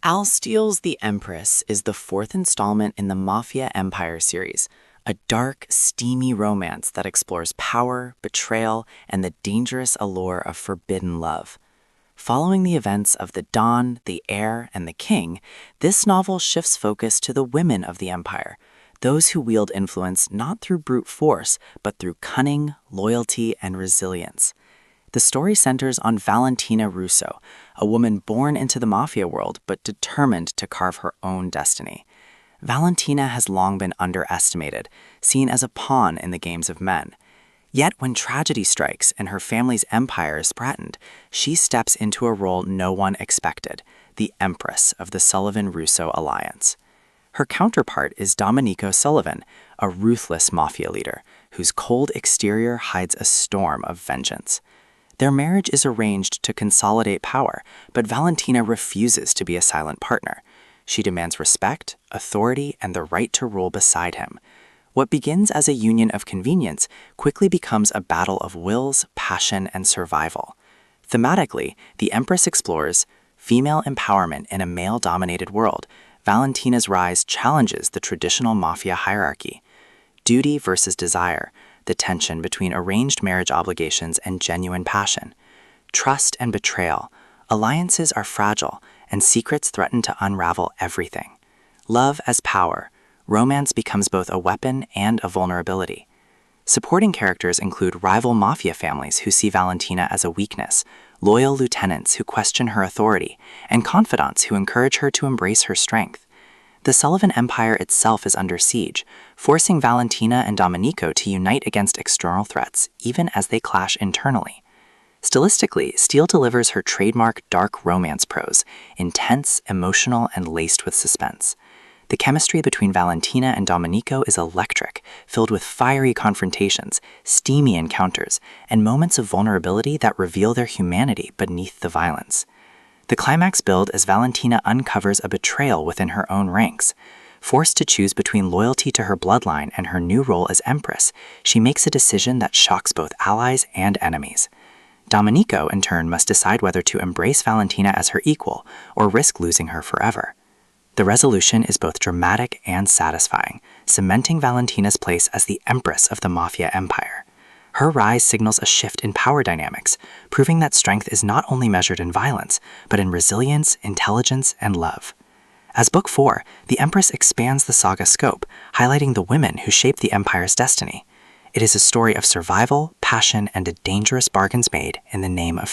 Al Steele's The Empress is the fourth installment in the Mafia Empire series, a dark, steamy romance that explores power, betrayal, and the dangerous allure of forbidden love. Following the events of the Don, the Heir, and the King, this novel shifts focus to the women of the Empire, those who wield influence not through brute force, but through cunning, loyalty, and resilience. The story centers on Valentina Russo, a woman born into the mafia world but determined to carve her own destiny. Valentina has long been underestimated, seen as a pawn in the games of men. Yet when tragedy strikes and her family's empire is threatened, she steps into a role no one expected, the Empress of the Sullivan-Russo alliance. Her counterpart is Domenico Sullivan, a ruthless mafia leader whose cold exterior hides a storm of vengeance. Their marriage is arranged to consolidate power, but Valentina refuses to be a silent partner. She demands respect, authority, and the right to rule beside him. What begins as a union of convenience quickly becomes a battle of wills, passion, and survival. Thematically, The Empress explores female empowerment in a male-dominated world. Valentina's rise challenges the traditional mafia hierarchy. Duty versus desire, the tension between arranged marriage obligations and genuine passion. Trust and betrayal. Alliances are fragile, and secrets threaten to unravel everything. Love as power. Romance becomes both a weapon and a vulnerability. Supporting characters include rival mafia families who see Valentina as a weakness, loyal lieutenants who question her authority, and confidants who encourage her to embrace her strength. The Sullivan Empire itself is under siege, forcing Valentina and Domenico to unite against external threats, even as they clash internally. Stylistically, Steele delivers her trademark dark romance prose, intense, emotional, and laced with suspense. The chemistry between Valentina and Domenico is electric, filled with fiery confrontations, steamy encounters, and moments of vulnerability that reveal their humanity beneath the violence. The climax builds as Valentina uncovers a betrayal within her own ranks. Forced to choose between loyalty to her bloodline and her new role as Empress, she makes a decision that shocks both allies and enemies. Domenico, in turn, must decide whether to embrace Valentina as her equal or risk losing her forever. The resolution is both dramatic and satisfying, cementing Valentina's place as the Empress of the Mafia Empire. Her rise signals a shift in power dynamics, proving that strength is not only measured in violence, but in resilience, intelligence, and love. As Book 4, the Empress expands the saga scope, highlighting the women who shape the Empire's destiny. It is a story of survival, passion, and a dangerous bargains made in the name of